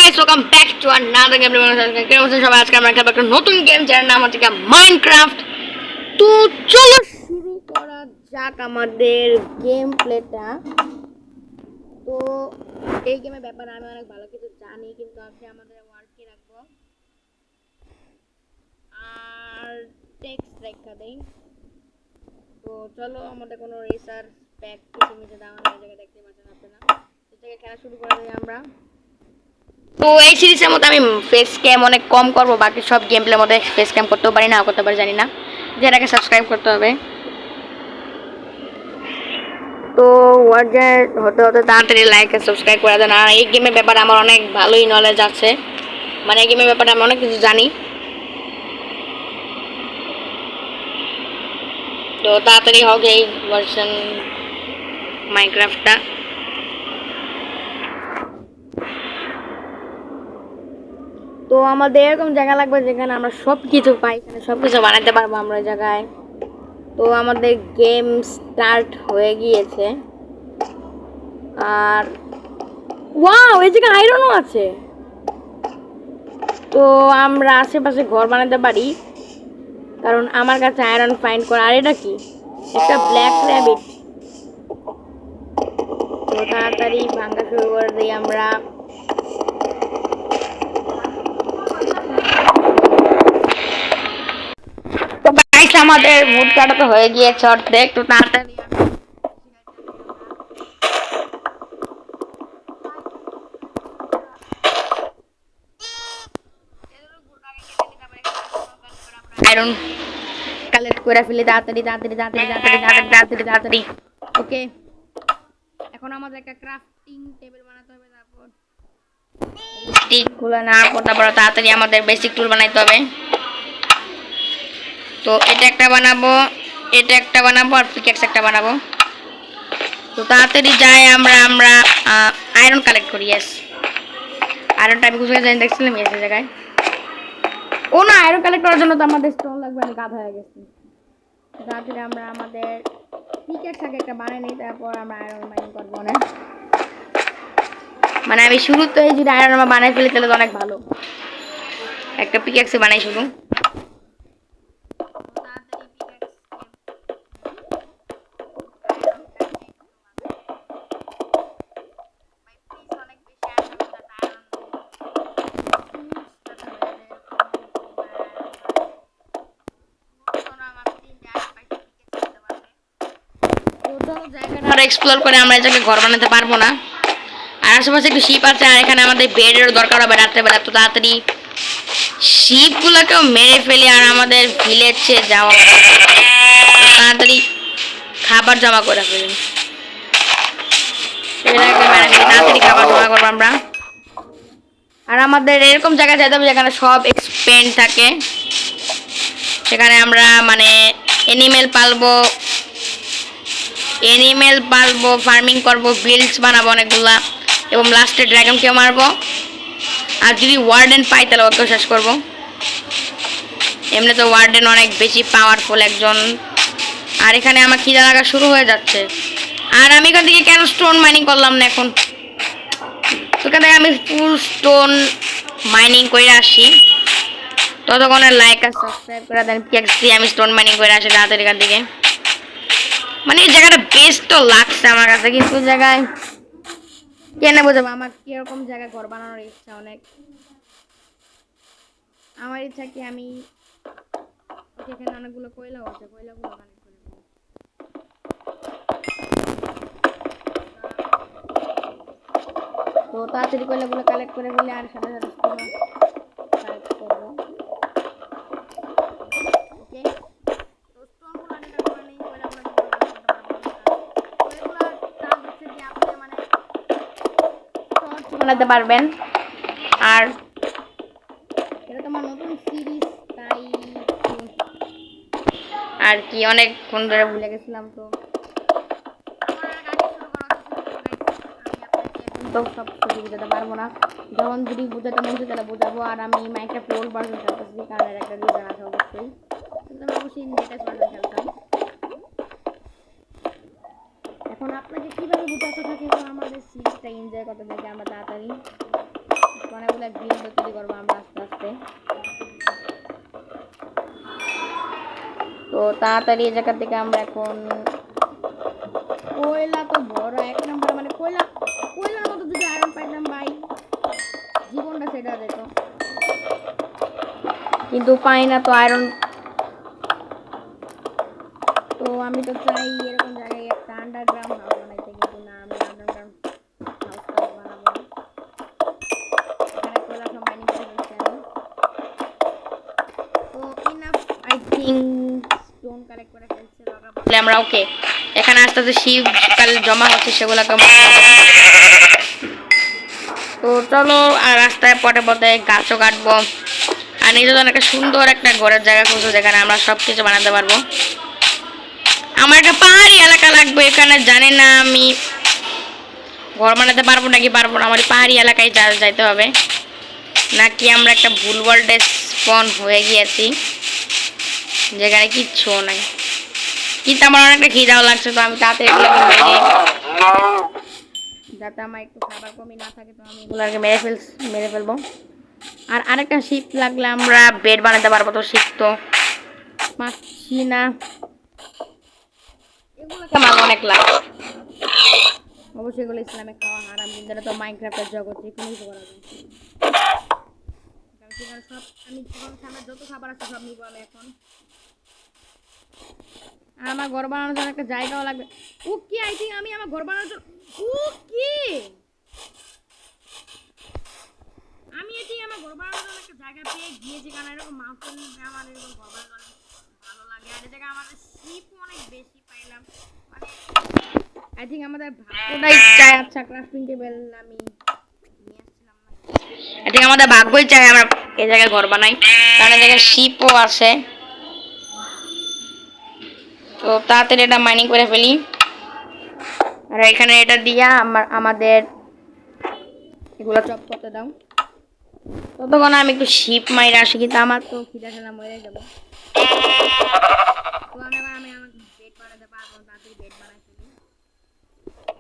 guys, welcome back to another game. সবাই আজকে আমরা খেলবো একটা নতুন গেম যার নাম হচ্ছে মাইনক্রাফট। তো চলো শুরু করা যাক আমাদের গেম প্লেটা। তো এই গেমের ব্যাপারে আমি অনেক ভালো কিছু জানি, কিন্তু আজকে আমাদের ওয়ার্ডকে রাখবো আর টেক্সট রেখা দেই। তো চলো আমাদের কোনো রেসার প্যাক কিছু মিশে দেওয়া এই জায়গায় দেখতে পাচ্ছেন আপনারা। এই জায়গায় খেলা শুরু করে দিই আমরা। তো এই সিরিজের মধ্যে আমি ফেস ক্যাম অনেক কম করব, বাকি সব গেম প্লের মধ্যে ফেস ক্যাম করতেও পারি না করতে পারি জানি না, যেটাকে সাবস্ক্রাইব করতে হবে। তো ওয়ার্ডার হতে হতে তাড়াতাড়ি লাইক আর সাবস্ক্রাইব করে দেন। আর এই গেমের ব্যাপারে আমার অনেক ভালোই নলেজ আছে, মানে এই গেমের ব্যাপারে আমি অনেক কিছু জানি। তো তাড়াতাড়ি হোক এই ভার্সন মাইনক্রাফটটা। তো আমাদের এরকম জায়গা লাগবে যেখানে আমরা সব কিছু পাই, এখানে সব কিছু বানাতে পারবো আমরা ওই জায়গায়। তো আমাদের গেম স্টার্ট হয়ে গিয়েছে। আর ওয়াও, এই জায়গায় আয়রনও আছে। তো আমরা আশেপাশে ঘর বানাতে পারি, কারণ আমার কাছে আয়রন ফাইন্ড করা। আর এটা কি? একটা ব্ল্যাক র্যাবিট। তো তাড়াতাড়ি ভাঙা শুরু করে দিই আমরা। তো গাইস, আমাদের মুড কাটা তো হয়ে গিয়েছে অর্ধেক। তো তাড়াতাড়ি আয়রন কালেক্ট করে ফেলি তাড়াতাড়ি তাড়াতাড়ি তাড়াতাড়ি তাড়াতাড়ি তাড়াতাড়ি তাড়াতাড়ি তাড়াতাড়ি। ওকে, এখন আমাদের একটা ক্রাফটিং টেবিল বানাতে হবে। তারপর স্টিক গুলো নেওয়ার পর তারপর তাড়াতাড়ি আমাদের বেসিক টুল বানাইতে হবে। তো এটা একটা বানাবো, এটা একটা বানাবো, আর পিকেক্স একটা বানাবো। তো তাড়াতাড়ি যাই আমরা আমরা আয়রন কালেক্ট করি। ইয়েস, আয়রনটা আমি কোথায় জানি দেখছিলাম এই জায়গায়। ও না, আয়রন কালেক্ট করার জন্য তো আমাদের স্টোন লাগবে, আমি গাধা হয়ে গেছি। তাড়াতাড়ি আমরা আমাদের পিকেক্স আগে একটা বানিয়ে নিই, তারপর আমরা আয়রন মাইনিং করবো। অনেক মানে আমি শুরুতে যদি আয়রন আমরা বানাই ফেলি তাহলে তো অনেক ভালো। একটা পিকেক্স বানাই শুরু। জায়গাটা এক্সপ্লোর করে আমরা এটাকে ঘর বানাতে পারবো না। আর আশেপাশে একটু শিপ আছে, আর এখানে আমাদের বেডের দরকার হবে রাত্রেবেলা। তো তাড়াতাড়ি শিপগুলোকেও মেরে ফেলি আর আমাদের ভিলেজে যাওয়া তাড়াতাড়ি খাবার জমা করে ফেলি। তাড়াতাড়ি খাবার জমা করবো আমরা। আর আমাদের এরকম জায়গায় যেতে হবে যেখানে সব এক্সপেন্ড থাকে, সেখানে আমরা মানে অ্যানিমেল পালবো, ফার্মিং করবো, বিল্ডস বানাবো অনেকগুলা, এবং লাস্টে ড্রাগনকেও মারবো। আর যদি ওয়ার্ডেন পাই তাহলে ওকেও শেষ করবো। এমনি তো ওয়ার্ডেন অনেক বেশি পাওয়ারফুল একজন। আর এখানে আমার খিদা লাগা শুরু হয়ে যাচ্ছে। আর আমি এখান থেকে কেন স্টোন মাইনিং করলাম না এখন? ওখান থেকে আমি ফুল স্টোন মাইনিং করে আসি। ততক্ষণে লাইক আর সাবস্ক্রাইব করে দেন। আমি স্টোন মাইনিং করে আসি তাড়াতাড়ি এখান থেকে। মানে এই জায়গাটা বেস্ট তো লাগছে আমার কাছে, কিন্তু জায়গায় কেন বোঝাবো আমার কিরকম জায়গায় ঘর বানানোর ইচ্ছা অনেক। আমার ইচ্ছা কি আমি এখানে অনেকগুলো কয়লাও আছে, কয়লাগুলো কানেক্ট করে দেবো। তো তাড়াতাড়ি কয়লাগুলো কালেক্ট করে ফেলে আর সাথে সাথে কালেক্ট করবো। ওকে, তো স্টোনগুলো আমি কালেক্ট করে নিই, কয়লাগুলো বানাতে পারবেন। আর এটা তো আমার নতুন সিরিজ, তাই আর কি অনেকক্ষণ ধরে ভুলে গেছিলাম। তো সব কিছু বুঝাতে পারবো না, যখন যদি বুঝাতে মন চায় তাহলে বোঝাবো। আর আমি মাইক্রাফট ওল্ড ভার্সন খেলতেছি, কারণ এর একটা রিজন আছে অবশ্যই, কিন্তু আমি অবশ্যই লেটেস্ট ভার্সন খেলতাম। এখন আপনাকে কীভাবে বোঝাতে থাকি আমাদের সিরিজটা এনজয় করতে থাকি আমরা তাড়াতাড়ি। অনেকগুলো গ্রিল তৈরি করবো আমরা আস্তে আস্তে। তো তাড়াতাড়ি এই জায়গা থেকে আমরা এখন কয়লা তো বড় এক নম্বর, মানে কয়লার মতো যদি আয়রন পাইতাম ভাই জীবনটা সেটা যেত, কিন্তু পাই না তো আয়রন। তো আমি তো চাই এরকম জায়গায় একটা আন্ডারগ্রাউন্ড হাউস বানাইতে, কিন্তু না আমি আন্ডারগ্রাউন্ড হাউস বানাবো না। এখানে কয়লা সব মাইনিং করে ফেলছি আমি। তো enough I think stone collect করে ফেলছে তাহলে আমরা ওকে। এখানে আস্তে আস্তে শীতকাল জমা হচ্ছে সেগুলোকে। তো চলো আর রাস্তায় পথে পথে গাছও কাটবো আর নিজেদের একটা সুন্দর একটা ঘরের জায়গা খুঁজবো যেখানে আমরা সব কিছু বানাতে পারবো। আমার একটা পাহাড়ি এলাকা লাগবে, এখানে জানি না আমি ঘর বানাতে পারবো নাকি পারবো না। আমার পাহাড়ি এলাকায় যাইতে হবে, নাকি আমরা একটা ভুল ওয়ার্ল্ডে স্পন হয়ে গিয়েছি যেখানে কিচ্ছু নাই। কিন্তু আমার অনেকটা খিদাও লাগছে, তো আমি তাতে যাতে আমার একটু খাবার কমই না থাকে, তো আমি এগুলোকে মেরে ফেলবো। আর আরেকটা শীত লাগলে আমরা বেড বানাতে পারবো, তো শীত তো পাচ্ছি না। এগুলোকে আমার অনেক লাগে, অবশ্যই এগুলো ইসলামে খাওয়া হারাম, কিন্তু তো মাইনক্রাফটের জগৎ যেখানেই করা যায়। সব আমি সামনে যত খাবার আছে সব নিবো আমি এখন। আর আমার ঘর বানানোর জন্য একটা জায়গাও লাগবে। ওকে আই থিঙ্ক আমি আমার ঘর বানানোর জন্য ওকে আমি এটি আমার ঘর বানানোর জন্য একটা জায়গা পেয়ে গিয়েছি, কারণ এরকম মাউন্টেন আমার এরকম ঘর বানানো ভালো লাগে। আর এই জায়গায় আমাদের শিপ অনেক বেশি পাইলাম, মানে আই থিঙ্ক আমাদের ভাগ্যটাই চাই। আচ্ছা ক্রাফটিং টেবিল আমি নিয়ে আসছিলাম না, আই থিঙ্ক আমাদের ভাগ্যই চাই আমরা এই জায়গায় ঘর বানাই, কারণ এই জায়গায় শিপও আছে। তো তাড়াতাড়ি এটা মাইনিং করে ফেলি। আর এখানে এটা দিয়া আমাদের এগুলো চপ করতে দাও। ততক্ষণ আমি একটু শিপ মাইরে আসি, কিন্তু আমার তো খিদা খেলা মরে যাবো। তো আমি আমার বেড বানাতে পারবো, তাড়াতাড়ি বেড বানাই ফেলি।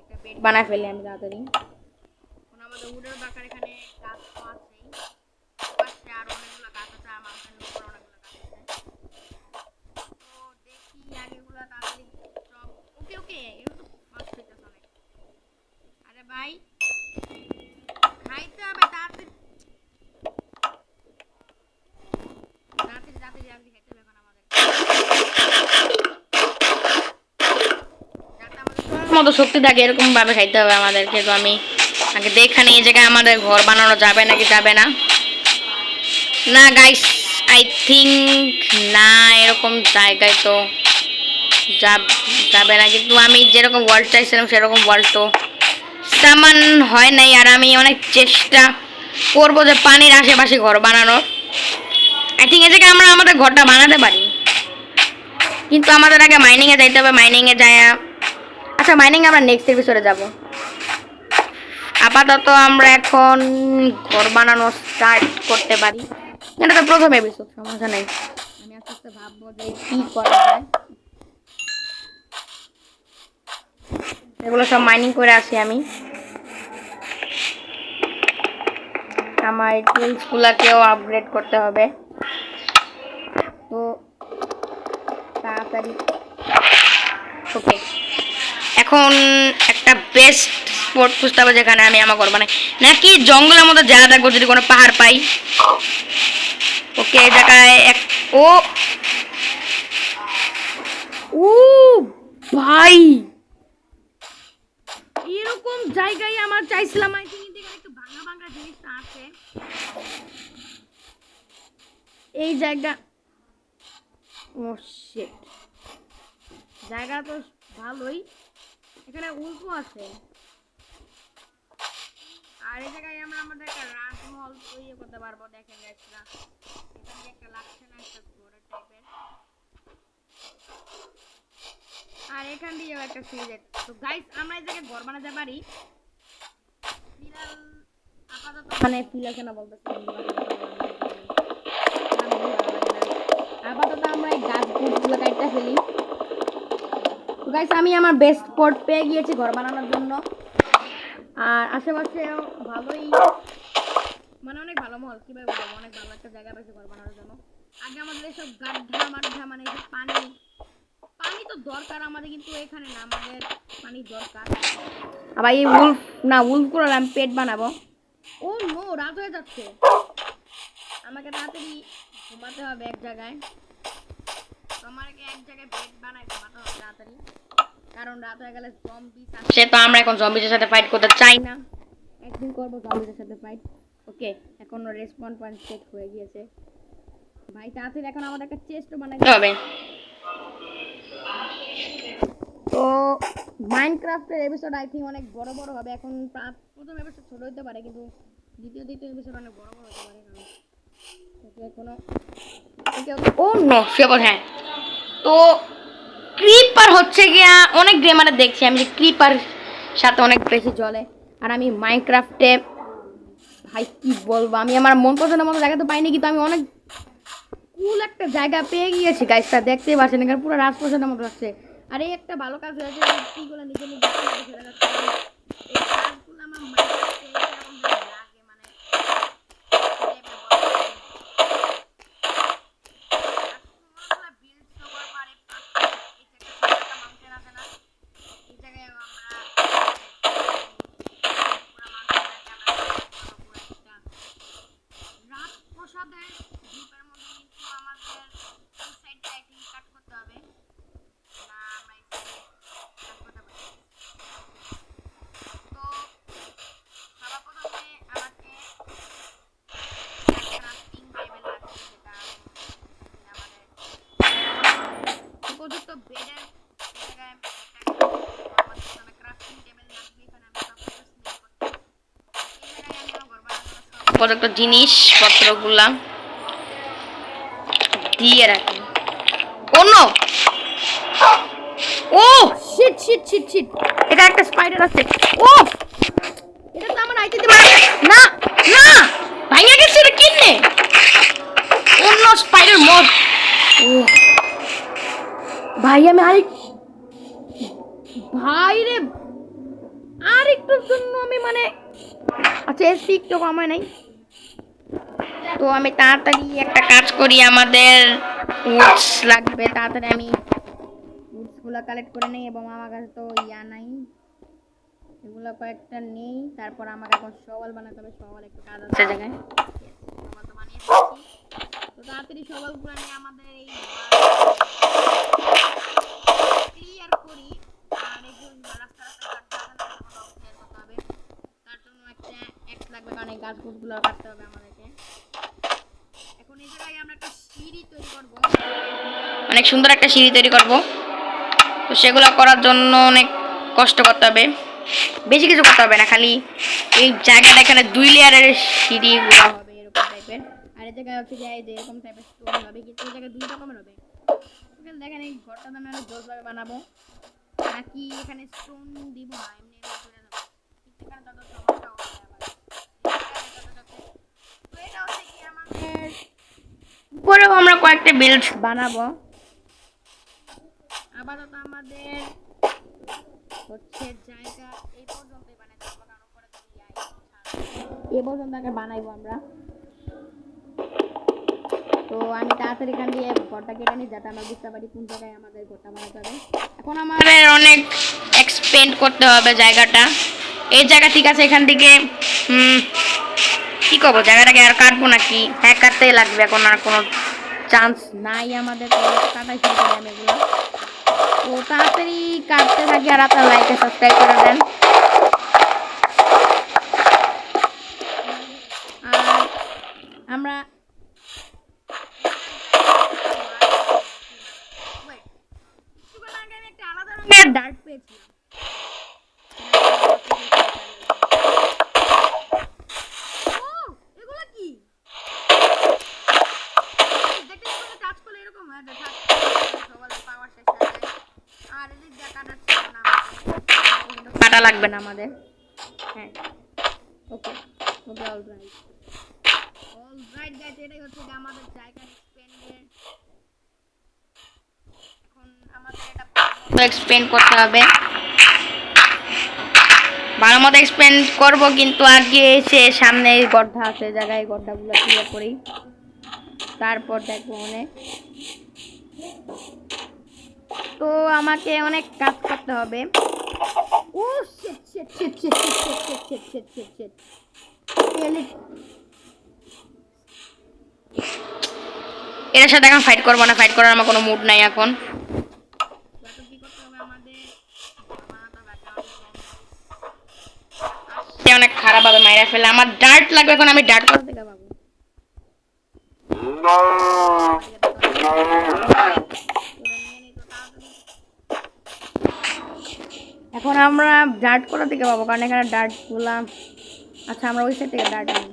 একটা বেড বানাই ফেলি আমি তাড়াতাড়ি। এখন আমাদের উডের বাকার এখানে গাছ তো আছেই, পাশে আর অনেকগুলো গাছ আছে, আর মাউন্টেনের উপর অনেকগুলো গাছ আছে। তো দেখি আগেগুলো তাড়াতাড়ি সব ওকে এগুলো তো মাছ খেতেছে অনেক। আরে ভাই খাইতে হবে তাড়াতাড়ি খাইতে হবে এখন আমাদের। মতো শক্তি থাকে এরকম ভাবে খাইতে হবে আমাদেরকে। তো আমি আগে দেখা নিই এই জায়গায় আমাদের ঘর বানানো যাবে নাকি যাবে না। না গাইস আই থিঙ্ক না, এরকম জায়গায় তো যাবে না। কিন্তু আমি যেরকম ওয়ার্ল্ড চাইছিলাম সেরকম ওয়ার্ল্ড তো সামান হয় নাই। আর আমি অনেক চেষ্টা করবো যে পানির আশেপাশে ঘর বানানোর। আই থিঙ্ক এই জায়গায় আমরা আমাদের ঘরটা বানাতে পারি, কিন্তু আমাদের আগে মাইনিংয়ে যাইতে হবে। মাইনিংয়ে যায়, আচ্ছা মাইনিংয়ে আমরা নেক্সট এপিসোডে যাব। আপাতত আমরা এখন ঘর বানানো স্টার্ট করতে পারি, এটা তো প্রথম এপিসোড, সমস্যা নেই। আমি আস্তে আস্তে ভাববো যে কি করা যায়। এগুলো সব মাইনিং করে আসি আমি। আমার টুলসগুলোকেও আপগ্রেড করতে হবে, তো তাড়াতাড়ি। ওকে এখন একটা বেস্ট স্পট খুঁজতে হবে যেখানে আমি আমার ঘর বানাই, নাকি জঙ্গলের মধ্যে যা দেখবো যদি কোনো পাহাড় পাই। ওকে এই জায়গায় ও ভাই এরকম জায়গায় আমার চাইছিলাম। আই থিঙ্ক এখানে একটু ভাঙা ভাঙা জিনিসটা আছে এই জায়গা। ও শিট, জায়গা তো ভালোই, এখানে উল্টো আছে। আর এই জায়গায় আমরা আমাদের একটা রাজমহল তৈরি করতে পারবো। দেখেন গাইসরা এখানে একটা লাগছে না একটা ঘোড়া টাইপের, আর এখান দিয়েও একটা সিঁড়ি। তো গাইস আমরা এই জায়গায় ঘর বানাতে পারি। ফিলাল আপাতত মানে ফিলাল কেন বলতেছি, আপাতত আমরা এই গাছগুলো কাটতে ফেলি। তো গাইস আমি আমার বেস্ট স্পট পেয়ে গিয়েছি ঘর বানানোর জন্য। আর আশেপাশে ভালোই মানে অনেক ভালো মহল, কিভাবে বলবো, অনেক ভালো একটা জায়গা পেয়েছে ঘর বানানোর জন্য। আগে আমাদের এসব গাড্ডা মাড্ডা মানে এসব পানি পানি তো দরকার আমাদের, কিন্তু এখানে না, আমাদের পানি দরকার। আবার এই উলফ না, উলফ করে আমি পেট বানাবো। ও নো, রাত হয়ে যাচ্ছে, আমাকে তাড়াতাড়ি ঘুমাতে হবে এক জায়গায়। তোমাকে এক জায়গায় বেড বানাই ঘুমাতে হবে তাড়াতাড়ি, কারণ রাত হয়ে গেলে জম্বিস আসে, তো আমরা এখন জম্বিসের সাথে ফাইট করতে চাই না। একদিন করবো জম্বিসের সাথে ফাইট। ওকে, এখন রেসপন্ড পয়েন্ট সেট হয়ে গিয়েছে ভাই, তাড়াতাড়ি এখন আমাদের একটা চেস্টও বানাইতে হবে। তো মাইনক্রাফটের এপিসোড আই থিঙ্ক অনেক বড় বড় হবে। এখন প্রথম এপিসোড ছোট হতে পারে, কিন্তু দ্বিতীয় এপিসোড অনেক বড় বড় হতে পারে, কারণ ও নো সেবল। হ্যাঁ, তো ক্রিপার হচ্ছে গিয়া অনেক গেমারে দেখছি আমি যে ক্রিপার সাথে অনেক বেশি জ্বলে। আর আমি মাইনক্রাফটে ভাই কি বলবো, আমি আমার মন পছন্দের মতো জায়গা তো পাইনি, কিন্তু আমি অনেক কুল একটা জায়গা পেয়ে গিয়েছি গাইসটা, দেখতেই পাচ্ছেন এখানে পুরো রাজপ্রসাদের মতো লাগছে। আর এই একটা ভালো কাজ হয়েছে, এইগুলো নিজে নিজে ছেড়ে যাচ্ছে, এই কাজগুলো আমার মাইন্ডে এরকম লাগে, মানে উপযুক্ত জিনিসপত্রগুলা দিয়ে রাখি। ও শিট শিট শিট শিট, এটা একটা স্পাইডার আছে। ও এটা তো আমার আইতে দিবে না, না ভাইয়া গেছে এটা কিনে, অন্য স্পাইডার মড। ও ভাই আমি ভাই রে, আর একটুর জন্য আমি মানে আচ্ছা এসপি একটু কমায় নাই। তো আমি তাড়াতাড়ি একটা কাজ করি, আমাদের উডস লাগবে, তাড়াতাড়ি আমি উডসগুলো কালেক্ট করে নেই, এবং আমার কাছে তো ইয়া নাই, এগুলো কয়েকটা নেই। তারপর আমাকে এখন সওয়াল বানাতে হবে, সওয়াল একটু কাজ আছে জায়গায়, সওয়াল তো বানিয়ে ফেলেছি। তো তাড়াতাড়ি সওয়ালগুলো নিয়ে আমাদের এই ক্লিয়ার করি, আর একজন রাস্তা রাস্তা কাটতে হবে, তার জন্য একটা এক্স লাগবে, কারণ এই গাছগুলো কাটতে হবে আমাদেরকে। এখন এই জায়গায় আমরা একটা সিঁড়ি তৈরি করব, অনেক সুন্দর একটা সিঁড়ি তৈরি করব। তো সেগুলো করার জন্য অনেক কষ্ট করতে হবে, বেশি কিছু করতে হবে না, খালি এই জায়গাটা এখানে 2 লেয়ারের সিঁড়িগুলো হবে এরকম টাইপের, আর এই জায়গায় হচ্ছে যে এরকম টাইপের স্টোন হবে, কিন্তু এই জায়গায় 2 রকমের হবে। এখানে দেখেন এই ঘরটা আমি অনেক জোরভাবে বানাবো, নাকি এখানে স্টোন দিব না, এমনি করে দেবো, এখানে তত সমস্যা হবে আবার। তো এটা হচ্ছে কি আমাদের পরেও আমরা কয়েকটা বিল্ডস বানাবো। আপাতত আমাদের হচ্ছে জায়গা এই পর্যন্তই বানাইতে হবে, কারণ পরে তো এই পর্যন্ত আগে বানাইবো আমরা। তো আমি তাড়াতাড়ি এখান দিয়ে ঘরটা কেটে নিই, যাতে আমরা বুঝতে পারি কোন জায়গায় আমাদের ঘরটা বানাতে হবে। এখন আমাদের অনেক এক্সপেন্ড করতে হবে জায়গাটা, এই জায়গা ঠিক আছে, এখান থেকে কি করবো, জায়গাটাকে আর কাটবো নাকি? হ্যাঁ কাটতেই লাগবে, এখন আর কোনো চান্স নাই আমাদের, কাটাই শুরু করি আমি এগুলো। তো তাড়াতাড়ি কাটতে থাকি, আর আপনার লাইক সাবস্ক্রাইব করে দেন। আর আমরা একটা আলাদা রঙের ডার্ট পেয়েছিলাম, এগুলো কি দেখতে কাজ করলে এরকম হয়, পাওয়ার শেষ হয়ে যায়। আর এদিক দিয়ে কাটা লাগবে না আমাদের। হ্যাঁ ওকে ওকে, অলরাইট গাইস, এটাই হচ্ছে যে আমাদের জায়গা এক্সপেন্ডের। এখন আমাদের এটা এক্সপেন্ড করতে হবে। ভালো মতো এক্সপ্লেন করবো, কিন্তু আগে এসে সামনে এই গड्ढা আছে, জায়গায় গड्ढাগুলো ক্লিয়ার করি, তারপর দেখবো অনেক। তো আমাকে অনেক কাজ করতে হবে। ও sheet sheet sheet sheet sheet sheet sheet sheet sheet sheet. এর সাথে এখন ফাইট করবো না, ফাইট করার আমার কোনো মুড নাই এখন। অনেক খারাপ ভাবে মাইরা ফেলে, আমার ডার্ট লাগবে এখন, আমি ডার্ট কোথা থেকে পাবো? এখন আমরা ডার্ট কোথা থেকে পাবো, কারণ এখানে ডার্ট গুলা, আচ্ছা আমরা ওই সাইড থেকে ডার্ট আনি,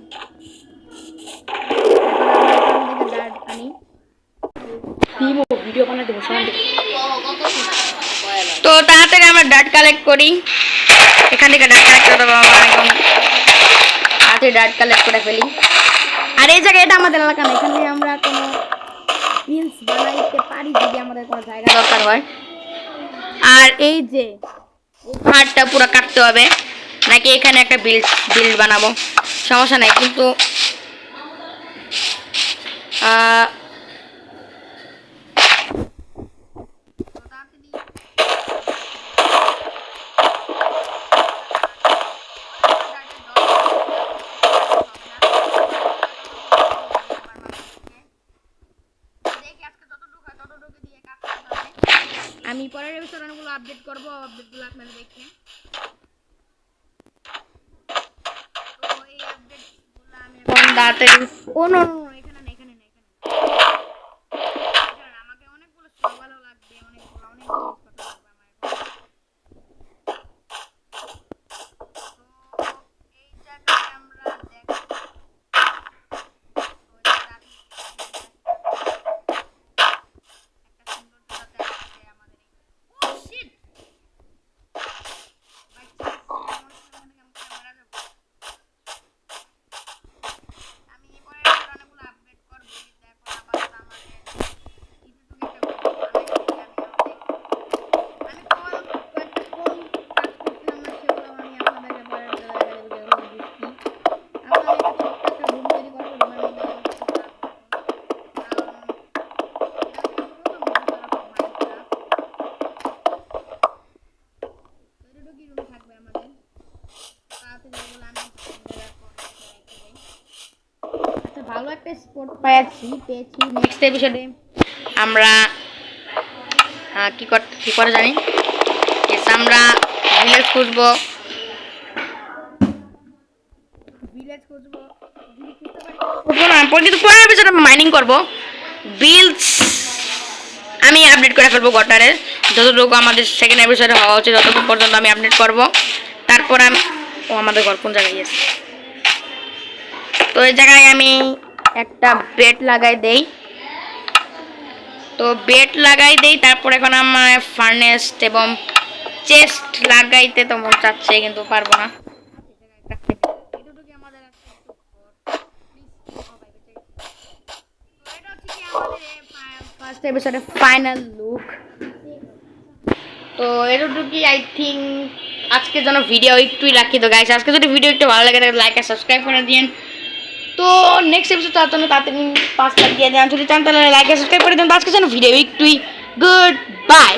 ডার্ট আনি ভিডিও বানাতে দেবো। তো তাড়াতাড়ি আমরা ডার্ট কালেক্ট করি, এখান থেকে ডার্ট কালেক্ট করতে পারবো, এখন তাড়াতাড়ি ডার্ট কালেক্ট করে ফেলি। আর এই জায়গায় এটা আমাদের এলাকা না, এখানে আমরা কোনো বিলস বানাইতে পারি যদি আমাদের কোনো জায়গা দরকার হয়। আর এই যে পাহাড়টা পুরো কাটতে হবে, নাকি এখানে একটা বিল্ড বানাবো, সমস্যা নাই, কিন্তু আমি পরের এপিসোড অনেকগুলো আপডেট করবো, আপডেটগুলো আপনারা দেখেন। তো এই আপডেটগুলো আমি এখন তাড়াতাড়ি, ও নো নো এখানে না, এখানে না, এখানে না, আমাকে অনেকগুলো সওয়ালও লাগবে, অনেকগুলো কথা লাগবে আমার এখন। তো এই জায়গায় আমরা দেখো ভালো একটা স্পট পেয়েছি। নেক্সট এপিসোডে আমরা কি করে জানি, আমরা ভিলেজ খুঁজবো, কিন্তু পরের এপিসোডে মাইনিং করবো, বিলস আমি আপডেট করে ফেলবো গটারের, যতটুকু আমাদের সেকেন্ড এপিসোডে হওয়া উচিত ততক্ষণ পর্যন্ত আমি আপডেট করবো। তারপর আমি আমাদের ঘর কোন জায়গায় গেছে, তো এই জায়গায় আমি একটা বেড লাগাই দেই, তো বেড লাগাই দেই। তারপর এখন আমার ফার্নেস এবং চেস্ট লাগাইতে তো মন চাচ্ছে, কিন্তু পারবো না। ফার্স্ট এপিসোডের ফাইনাল লুক। তো এতটুকুই আই থিঙ্ক আজকের জন্য ভিডিও একটুই রাখি। তো গাইস আজকে যদি ভিডিও একটু ভালো লাগে তাহলে লাইক আর সাবস্ক্রাইব করে দিন। তো নেক্সট এপিসোড তার জন্য তাড়াতাড়ি 5 লাখ দিয়ে দেন, যদি চান তাহলে লাইক আর সাবস্ক্রাইব করে দিন। তো আজকের জন্য ভিডিও একটুই, গুড বাই।